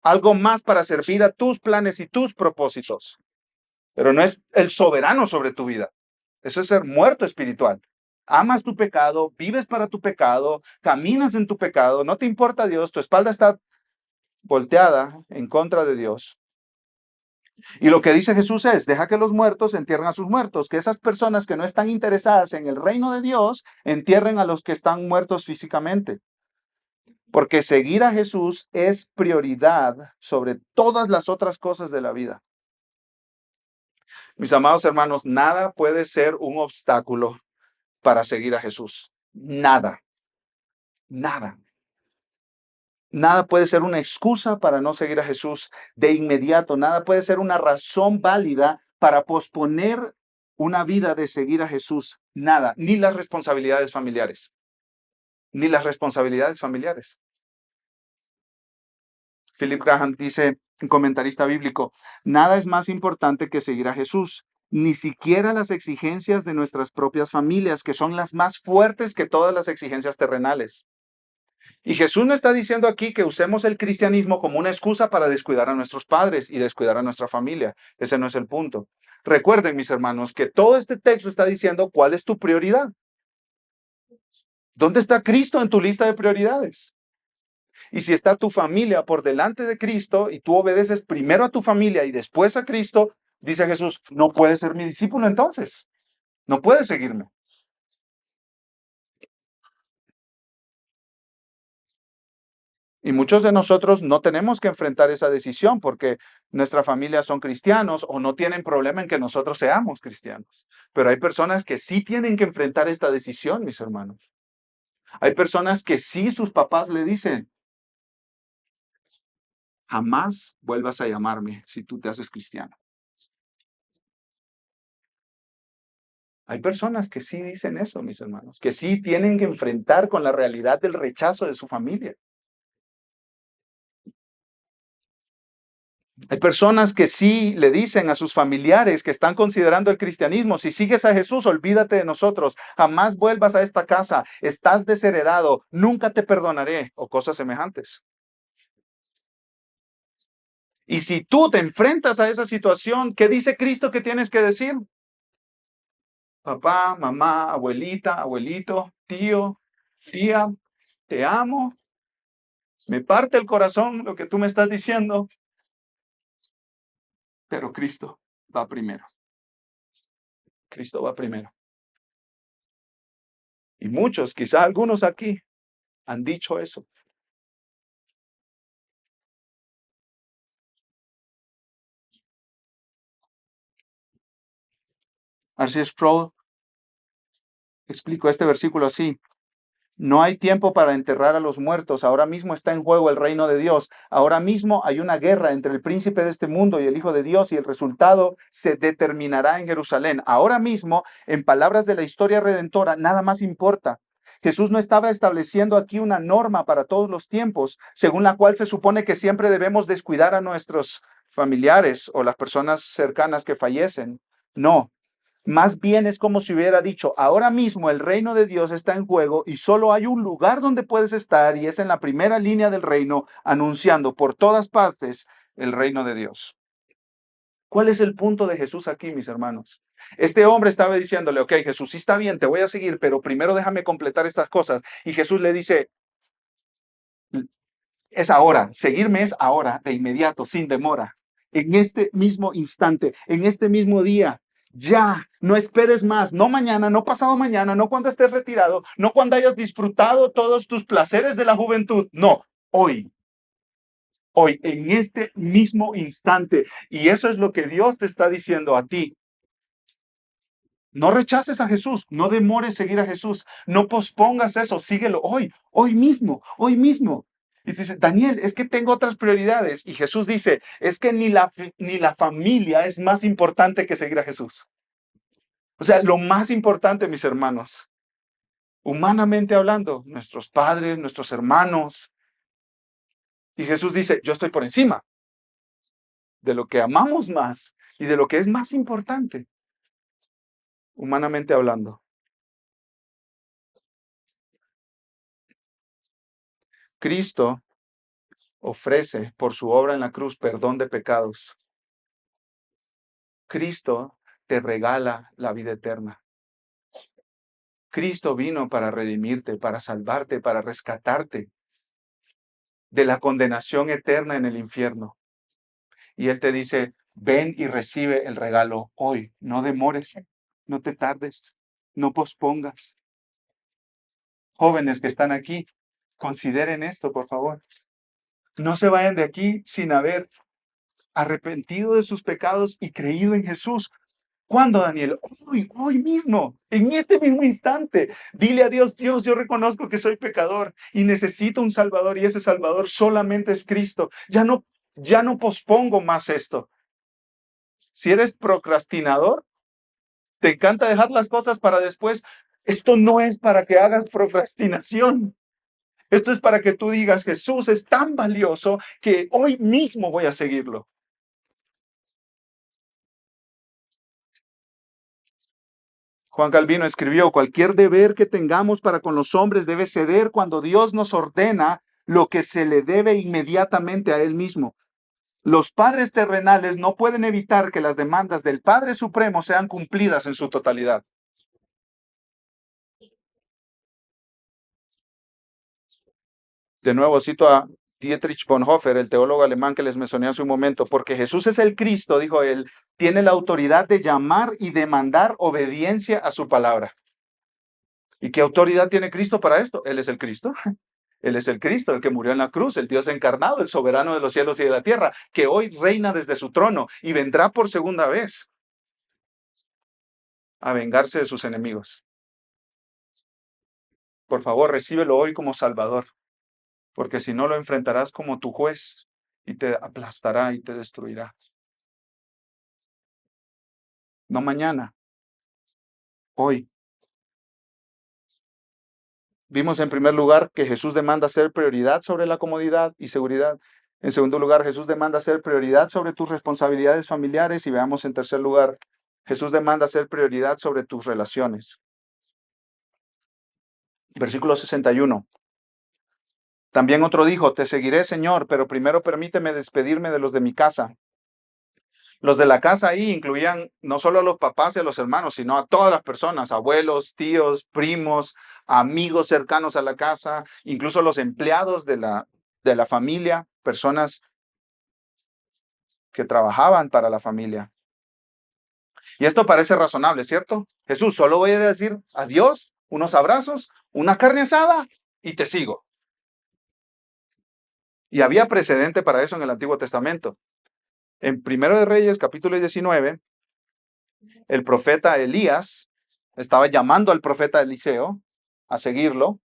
algo más para servir a tus planes y tus propósitos, pero no es el soberano sobre tu vida. Eso es ser muerto espiritual. Amas tu pecado, vives para tu pecado, caminas en tu pecado, no te importa Dios, tu espalda está volteada en contra de Dios. Y lo que dice Jesús es, deja que los muertos entierren a sus muertos, que esas personas que no están interesadas en el reino de Dios entierren a los que están muertos físicamente. Porque seguir a Jesús es prioridad sobre todas las otras cosas de la vida. Mis amados hermanos, nada puede ser un obstáculo para seguir a Jesús. Nada, nada. Nada puede ser una excusa para no seguir a Jesús de inmediato. Nada puede ser una razón válida para posponer una vida de seguir a Jesús. Nada, ni las responsabilidades familiares. Ni las responsabilidades familiares. Philip Graham dice, un comentarista bíblico, nada es más importante que seguir a Jesús. Ni siquiera las exigencias de nuestras propias familias, que son las más fuertes que todas las exigencias terrenales. Y Jesús no está diciendo aquí que usemos el cristianismo como una excusa para descuidar a nuestros padres y descuidar a nuestra familia. Ese no es el punto. Recuerden, mis hermanos, que todo este texto está diciendo cuál es tu prioridad. ¿Dónde está Cristo en tu lista de prioridades? Y si está tu familia por delante de Cristo y tú obedeces primero a tu familia y después a Cristo, dice Jesús, no puedes ser mi discípulo entonces. No puedes seguirme. Y muchos de nosotros no tenemos que enfrentar esa decisión porque nuestra familia son cristianos o no tienen problema en que nosotros seamos cristianos. Pero hay personas que sí tienen que enfrentar esta decisión, mis hermanos. Hay personas que sí sus papás le dicen, jamás vuelvas a llamarme si tú te haces cristiano. Hay personas que sí dicen eso, mis hermanos, que sí tienen que enfrentar con la realidad del rechazo de su familia. Hay personas que sí le dicen a sus familiares que están considerando el cristianismo, si sigues a Jesús, olvídate de nosotros, jamás vuelvas a esta casa, estás desheredado, nunca te perdonaré, o cosas semejantes. Y si tú te enfrentas a esa situación, ¿qué dice Cristo que tienes que decir? Papá, mamá, abuelita, abuelito, tío, tía, te amo, me parte el corazón lo que tú me estás diciendo, pero Cristo va primero. Cristo va primero. Y muchos, quizá algunos aquí, han dicho eso. R.C. Sproul explicó este versículo así. No hay tiempo para enterrar a los muertos. Ahora mismo está en juego el reino de Dios. Ahora mismo hay una guerra entre el príncipe de este mundo y el Hijo de Dios y el resultado se determinará en Jerusalén. Ahora mismo, en palabras de la historia redentora, nada más importa. Jesús no estaba estableciendo aquí una norma para todos los tiempos, según la cual se supone que siempre debemos descuidar a nuestros familiares o las personas cercanas que fallecen. No, más bien es como si hubiera dicho, ahora mismo el reino de Dios está en juego y solo hay un lugar donde puedes estar y es en la primera línea del reino, anunciando por todas partes el reino de Dios. ¿Cuál es el punto de Jesús aquí, mis hermanos? Este hombre estaba diciéndole, ok, Jesús, sí está bien, te voy a seguir, pero primero déjame completar estas cosas. Y Jesús le dice, es ahora, seguirme es ahora, de inmediato, sin demora, en este mismo instante, en este mismo día. Ya, no esperes más, no mañana, no pasado mañana, no cuando estés retirado, no cuando hayas disfrutado todos tus placeres de la juventud, no, hoy, hoy, en este mismo instante. Y eso es lo que Dios te está diciendo a ti. No rechaces a Jesús, no demores seguir a Jesús, no pospongas eso, síguelo hoy, hoy mismo, hoy mismo. Y dice, Daniel, es que tengo otras prioridades. Y Jesús dice, es que ni la familia es más importante que seguir a Jesús. O sea, lo más importante, mis hermanos, humanamente hablando, nuestros padres, nuestros hermanos. Y Jesús dice, yo estoy por encima de lo que amamos más y de lo que es más importante, humanamente hablando. Cristo ofrece por su obra en la cruz perdón de pecados. Cristo te regala la vida eterna. Cristo vino para redimirte, para salvarte, para rescatarte de la condenación eterna en el infierno. Y Él te dice, ven y recibe el regalo hoy. No demores, no te tardes, no pospongas. Jóvenes que están aquí, consideren esto, por favor. No se vayan de aquí sin haber arrepentido de sus pecados y creído en Jesús. ¿Cuándo, Daniel? Hoy mismo, en este mismo instante. Dile a Dios, Dios, yo reconozco que soy pecador y necesito un Salvador y ese Salvador solamente es Cristo. Ya no pospongo más esto. Si eres procrastinador, te encanta dejar las cosas para después. Esto no es para que hagas procrastinación. Esto es para que tú digas, Jesús es tan valioso que hoy mismo voy a seguirlo. Juan Calvino escribió, cualquier deber que tengamos para con los hombres debe ceder cuando Dios nos ordena lo que se le debe inmediatamente a Él mismo. Los padres terrenales no pueden evitar que las demandas del Padre Supremo sean cumplidas en su totalidad. De nuevo, cito a Dietrich Bonhoeffer, el teólogo alemán que les mencioné hace un momento, porque Jesús es el Cristo, dijo él, tiene la autoridad de llamar y demandar obediencia a su palabra. ¿Y qué autoridad tiene Cristo para esto? Él es el Cristo. Él es el Cristo, el que murió en la cruz, el Dios encarnado, el soberano de los cielos y de la tierra, que hoy reina desde su trono y vendrá por segunda vez a vengarse de sus enemigos. Por favor, recíbelo hoy como Salvador, porque si no lo enfrentarás como tu juez y te aplastará y te destruirá. No mañana, hoy. Vimos en primer lugar que Jesús demanda ser prioridad sobre la comodidad y seguridad. En segundo lugar, Jesús demanda ser prioridad sobre tus responsabilidades familiares. Y veamos en tercer lugar, Jesús demanda ser prioridad sobre tus relaciones. Versículo 61. También otro dijo, te seguiré, Señor, pero primero permíteme despedirme de los de mi casa. Los de la casa ahí incluían no solo a los papás y a los hermanos, sino a todas las personas, abuelos, tíos, primos, amigos cercanos a la casa, incluso los empleados de la familia, personas que trabajaban para la familia. Y esto parece razonable, ¿cierto? Jesús, solo voy a decir adiós, unos abrazos, una carne asada y te sigo. Y había precedente para eso en el Antiguo Testamento. En Primero de Reyes, capítulo 19, el profeta Elías estaba llamando al profeta Eliseo a seguirlo,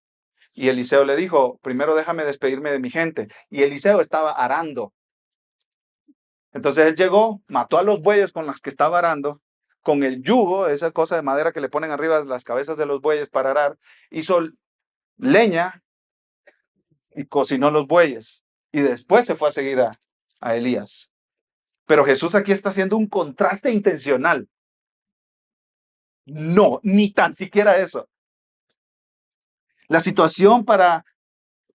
y Eliseo le dijo, primero déjame despedirme de mi gente. Y Eliseo estaba arando. Entonces él llegó, mató a los bueyes con las que estaba arando, con el yugo, esa cosa de madera que le ponen arriba las cabezas de los bueyes para arar, hizo leña y cocinó los bueyes. Y después se fue a seguir a Elías. Pero Jesús aquí está haciendo un contraste intencional. No, ni tan siquiera eso. La situación para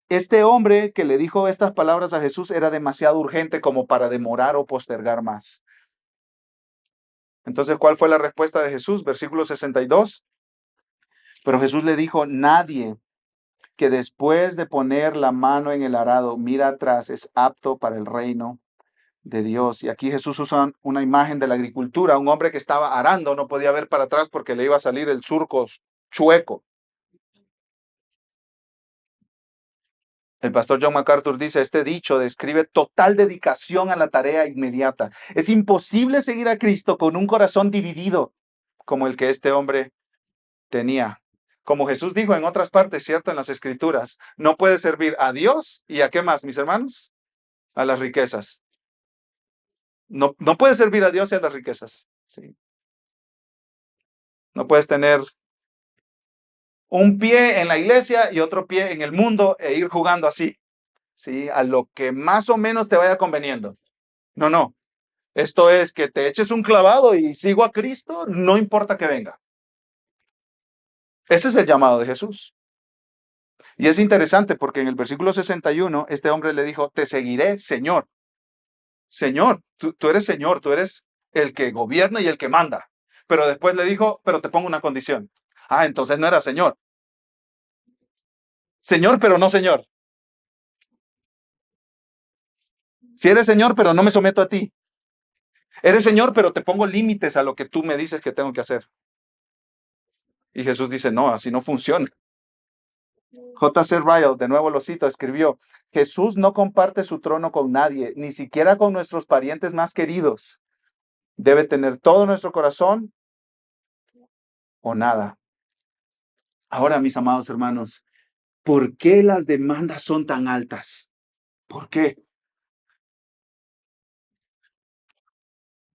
este hombre que le dijo estas palabras a Jesús era demasiado urgente como para demorar o postergar más. Entonces, ¿cuál fue la respuesta de Jesús? Versículo 62. Pero Jesús le dijo, nadie que después de poner la mano en el arado mira atrás es apto para el reino de Dios. Y aquí Jesús usa una imagen de la agricultura. Un hombre que estaba arando no podía ver para atrás porque le iba a salir el surco chueco. El pastor John MacArthur dice, este dicho describe total dedicación a la tarea inmediata. Es imposible seguir a Cristo con un corazón dividido como el que este hombre tenía. Como Jesús dijo en otras partes, ¿cierto? En las Escrituras, no puede servir a Dios y a qué más, mis hermanos, a las riquezas. No, no puedes servir a Dios y a las riquezas. ¿Sí? No puedes tener un pie en la iglesia y otro pie en el mundo e ir jugando así, ¿sí? A lo que más o menos te vaya conveniendo. No, no. Esto es que te eches un clavado y sigo a Cristo, no importa que venga. Ese es el llamado de Jesús. Y es interesante porque en el versículo 61, este hombre le dijo, te seguiré, Señor. Señor, tú eres Señor, tú eres el que gobierna y el que manda. Pero después le dijo, pero te pongo una condición. Ah, entonces no era Señor. Señor, pero no Señor. Si eres Señor, pero no me someto a ti. Eres Señor, pero te pongo límites a lo que tú me dices que tengo que hacer. Y Jesús dice, no, así no funciona. J.C. Ryle, de nuevo lo cito, escribió, Jesús no comparte su trono con nadie, ni siquiera con nuestros parientes más queridos. Debe tener todo nuestro corazón o nada. Ahora, mis amados hermanos, ¿por qué las demandas son tan altas? ¿Por qué?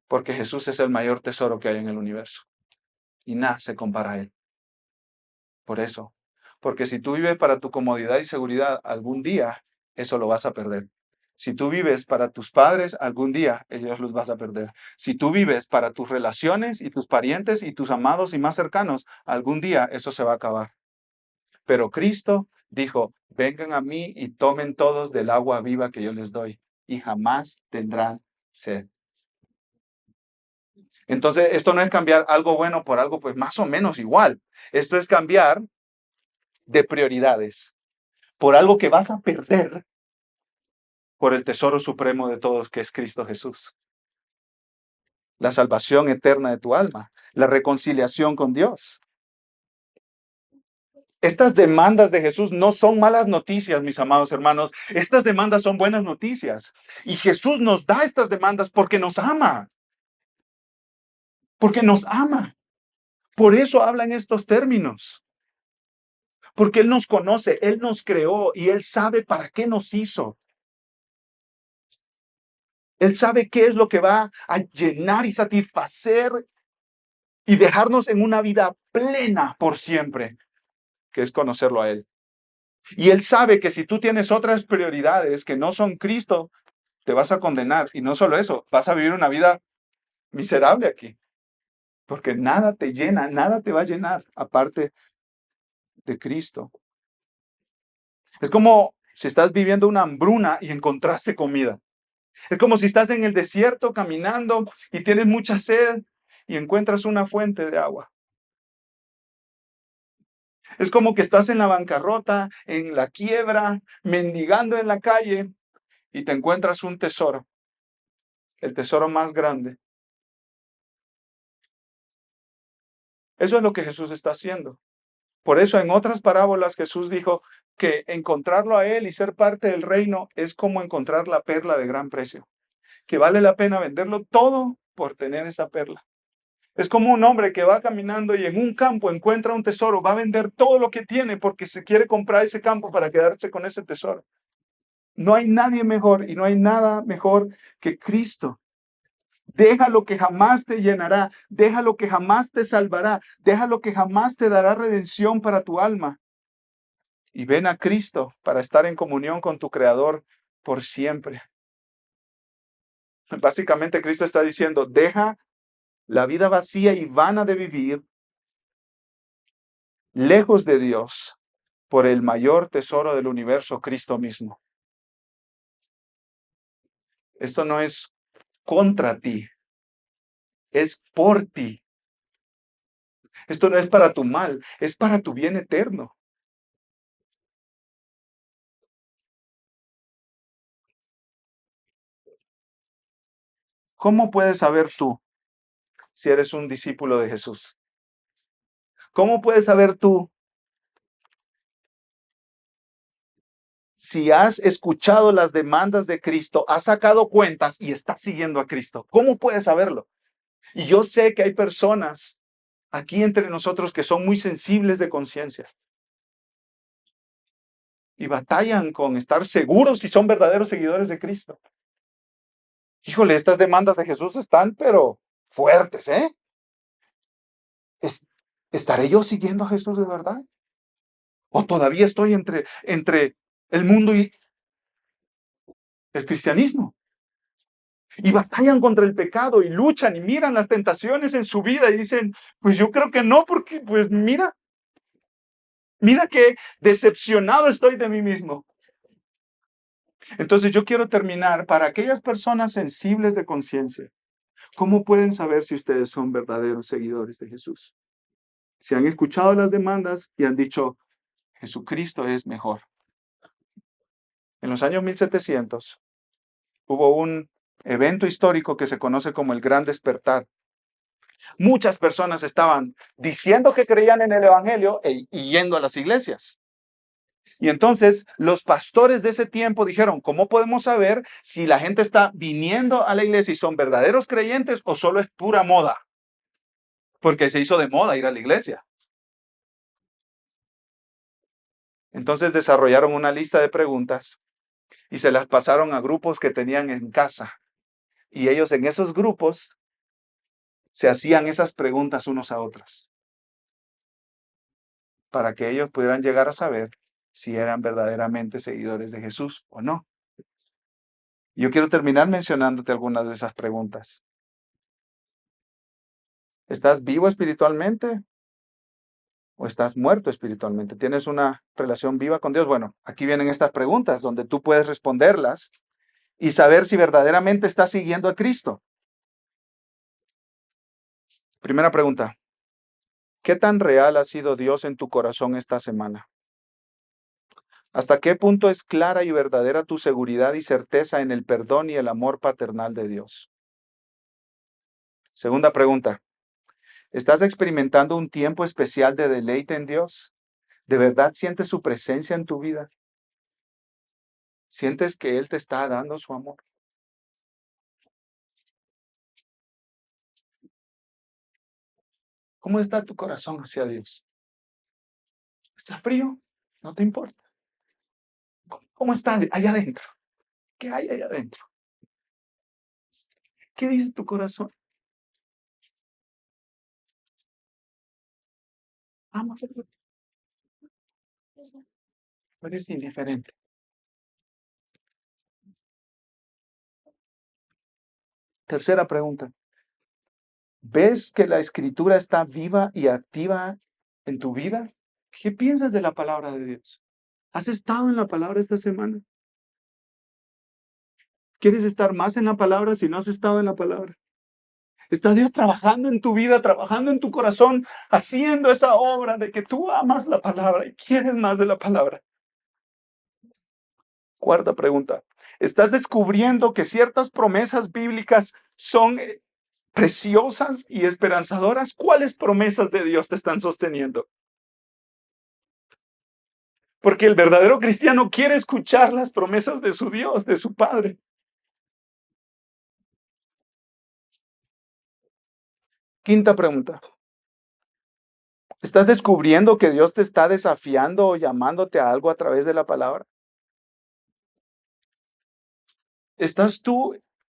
Porque Jesús es el mayor tesoro que hay en el universo y nada se compara a él. Por eso. Porque si tú vives para tu comodidad y seguridad, algún día eso lo vas a perder. Si tú vives para tus padres, algún día ellos los vas a perder. Si tú vives para tus relaciones y tus parientes y tus amados y más cercanos, algún día eso se va a acabar. Pero Cristo dijo, vengan a mí y tomen todos del agua viva que yo les doy y jamás tendrán sed. Entonces, esto no es cambiar algo bueno por algo pues más o menos igual. Esto es cambiar de prioridades por algo que vas a perder por el tesoro supremo de todos, que es Cristo Jesús. La salvación eterna de tu alma, la reconciliación con Dios. Estas demandas de Jesús no son malas noticias, mis amados hermanos. Estas demandas son buenas noticias. Y Jesús nos da estas demandas porque nos ama. Porque nos ama. Por eso habla en estos términos. Porque Él nos conoce, Él nos creó y Él sabe para qué nos hizo. Él sabe qué es lo que va a llenar y satisfacer y dejarnos en una vida plena por siempre, que es conocerlo a Él. Y Él sabe que si tú tienes otras prioridades que no son Cristo, te vas a condenar. Y no solo eso, vas a vivir una vida miserable aquí. Porque nada te llena, nada te va a llenar aparte de Cristo. Es como si estás viviendo una hambruna y encontraste comida. Es como si estás en el desierto caminando y tienes mucha sed y encuentras una fuente de agua. Es como que estás en la bancarrota, en la quiebra, mendigando en la calle y te encuentras un tesoro, el tesoro más grande. Eso es lo que Jesús está haciendo. Por eso en otras parábolas Jesús dijo que encontrarlo a Él y ser parte del reino es como encontrar la perla de gran precio, que vale la pena venderlo todo por tener esa perla. Es como un hombre que va caminando y en un campo encuentra un tesoro, va a vender todo lo que tiene porque se quiere comprar ese campo para quedarse con ese tesoro. No hay nadie mejor y no hay nada mejor que Cristo. Deja lo que jamás te llenará, deja lo que jamás te salvará, deja lo que jamás te dará redención para tu alma. Y ven a Cristo para estar en comunión con tu Creador por siempre. Básicamente Cristo está diciendo, deja la vida vacía y vana de vivir lejos de Dios por el mayor tesoro del universo, Cristo mismo. Esto no es contra ti, es por ti. Esto no es para tu mal, es para tu bien eterno. ¿Cómo puedes saber tú si eres un discípulo de Jesús? ¿Cómo puedes saber tú si has escuchado las demandas de Cristo, has sacado cuentas y estás siguiendo a Cristo? ¿Cómo puedes saberlo? Y yo sé que hay personas aquí entre nosotros que son muy sensibles de conciencia y batallan con estar seguros si son verdaderos seguidores de Cristo. Híjole, estas demandas de Jesús están, pero fuertes, ¿eh? ¿Es- ¿Estaré yo siguiendo a Jesús de verdad? ¿O todavía estoy entre el mundo y el cristianismo? Y batallan contra el pecado y luchan y miran las tentaciones en su vida y dicen, pues yo creo que no, porque pues mira qué decepcionado estoy de mí mismo. Entonces yo quiero terminar para aquellas personas sensibles de conciencia. ¿Cómo pueden saber si ustedes son verdaderos seguidores de Jesús? Si han escuchado las demandas y han dicho, Jesucristo es mejor. En los años 1700 hubo un evento histórico que se conoce como el Gran Despertar. Muchas personas estaban diciendo que creían en el Evangelio y yendo a las iglesias. Y entonces los pastores de ese tiempo dijeron, ¿cómo podemos saber si la gente está viniendo a la iglesia y son verdaderos creyentes o solo es pura moda? Porque se hizo de moda ir a la iglesia. Entonces desarrollaron una lista de preguntas y se las pasaron a grupos que tenían en casa. Y ellos en esos grupos se hacían esas preguntas unos a otros para que ellos pudieran llegar a saber si eran verdaderamente seguidores de Jesús o no. Yo quiero terminar mencionándote algunas de esas preguntas. ¿Estás vivo espiritualmente o estás muerto espiritualmente? ¿Tienes una relación viva con Dios? Bueno, aquí vienen estas preguntas donde tú puedes responderlas y saber si verdaderamente estás siguiendo a Cristo. Primera pregunta, ¿qué tan real ha sido Dios en tu corazón esta semana? ¿Hasta qué punto es clara y verdadera tu seguridad y certeza en el perdón y el amor paternal de Dios? Segunda pregunta, ¿estás experimentando un tiempo especial de deleite en Dios? ¿De verdad sientes su presencia en tu vida? ¿Sientes que Él te está dando su amor? ¿Cómo está tu corazón hacia Dios? ¿Está frío? No te importa. ¿Cómo está allá adentro? ¿Qué hay allá adentro? ¿Qué dice tu corazón? ¿Amas a Dios? ¿O eres indiferente? Tercera pregunta. ¿Ves que la escritura está viva y activa en tu vida? ¿Qué piensas de la palabra de Dios? ¿Has estado en la palabra esta semana? ¿Quieres estar más en la palabra si no has estado en la palabra? ¿Está Dios trabajando en tu vida, trabajando en tu corazón, haciendo esa obra de que tú amas la palabra y quieres más de la palabra? Cuarta pregunta. ¿Estás descubriendo que ciertas promesas bíblicas son preciosas y esperanzadoras? ¿Cuáles promesas de Dios te están sosteniendo? Porque el verdadero cristiano quiere escuchar las promesas de su Dios, de su Padre. Quinta pregunta. ¿Estás descubriendo que Dios te está desafiando o llamándote a algo a través de la palabra?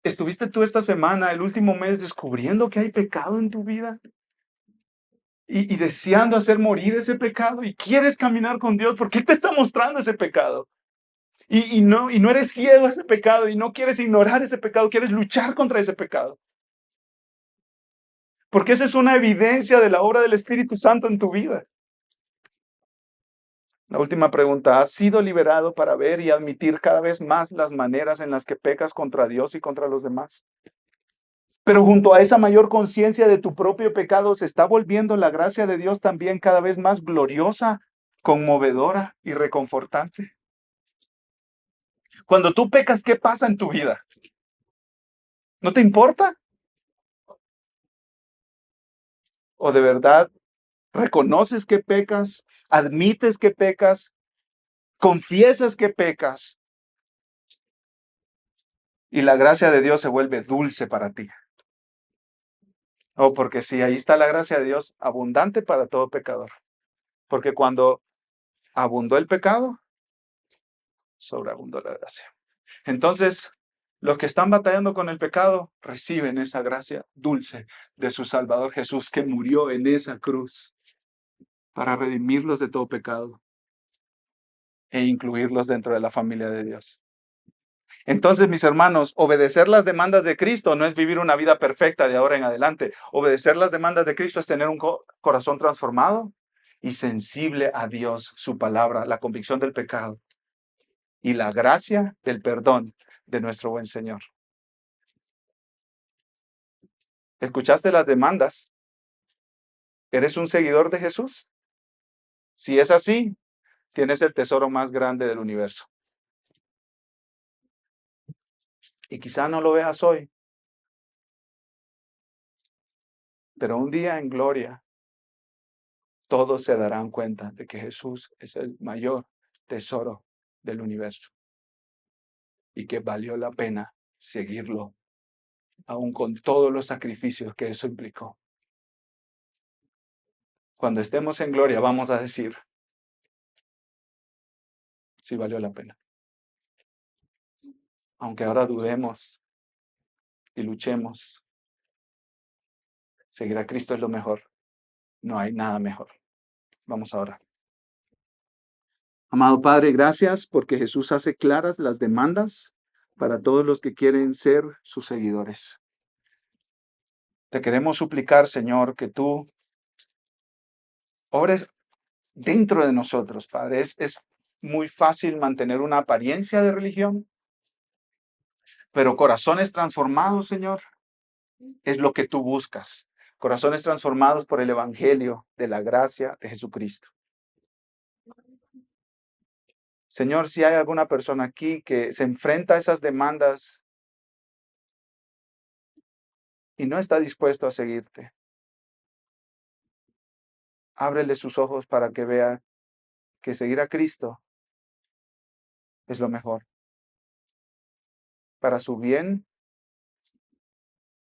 ¿Estuviste tú esta semana, el último mes, descubriendo que hay pecado en tu vida? Y deseando hacer morir ese pecado y quieres caminar con Dios, ¿por qué te está mostrando ese pecado? Y no eres ciego a ese pecado y no quieres ignorar ese pecado, quieres luchar contra ese pecado. Porque esa es una evidencia de la obra del Espíritu Santo en tu vida. La última pregunta, ¿has sido liberado para ver y admitir cada vez más las maneras en las que pecas contra Dios y contra los demás? Pero junto a esa mayor conciencia de tu propio pecado, se está volviendo la gracia de Dios también cada vez más gloriosa, conmovedora y reconfortante. Cuando tú pecas, ¿qué pasa en tu vida? ¿No te importa? ¿O de verdad reconoces que pecas, admites que pecas, confiesas que pecas y la gracia de Dios se vuelve dulce para ti? Porque sí, ahí está la gracia de Dios abundante para todo pecador. Porque cuando abundó el pecado, sobreabundó la gracia. Entonces, los que están batallando con el pecado reciben esa gracia dulce de su Salvador Jesús, que murió en esa cruz para redimirlos de todo pecado e incluirlos dentro de la familia de Dios. Entonces, mis hermanos, obedecer las demandas de Cristo no es vivir una vida perfecta de ahora en adelante. Obedecer las demandas de Cristo es tener un corazón transformado y sensible a Dios, su palabra, la convicción del pecado y la gracia del perdón de nuestro buen Señor. ¿Escuchaste las demandas? ¿Eres un seguidor de Jesús? Si es así, tienes el tesoro más grande del universo. Y quizá no lo veas hoy, pero un día en gloria, todos se darán cuenta de que Jesús es el mayor tesoro del universo y que valió la pena seguirlo, aun con todos los sacrificios que eso implicó. Cuando estemos en gloria, vamos a decir, sí valió la pena. Aunque ahora dudemos y luchemos, seguir a Cristo es lo mejor. No hay nada mejor. Vamos a orar. Amado Padre, gracias porque Jesús hace claras las demandas para todos los que quieren ser sus seguidores. Te queremos suplicar, Señor, que tú obres dentro de nosotros, Padre. Es muy fácil mantener una apariencia de religión, pero corazones transformados, Señor, es lo que tú buscas. Corazones transformados por el Evangelio de la gracia de Jesucristo. Señor, si hay alguna persona aquí que se enfrenta a esas demandas y no está dispuesto a seguirte, ábrele sus ojos para que vea que seguir a Cristo es lo mejor para su bien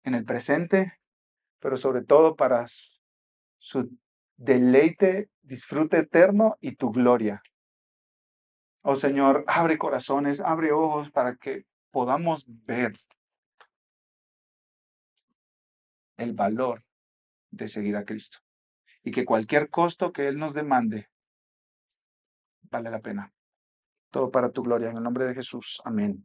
en el presente, pero sobre todo para su deleite, disfrute eterno y tu gloria. Oh Señor, abre corazones, abre ojos para que podamos ver el valor de seguir a Cristo y que cualquier costo que Él nos demande vale la pena. Todo para tu gloria. En el nombre de Jesús. Amén.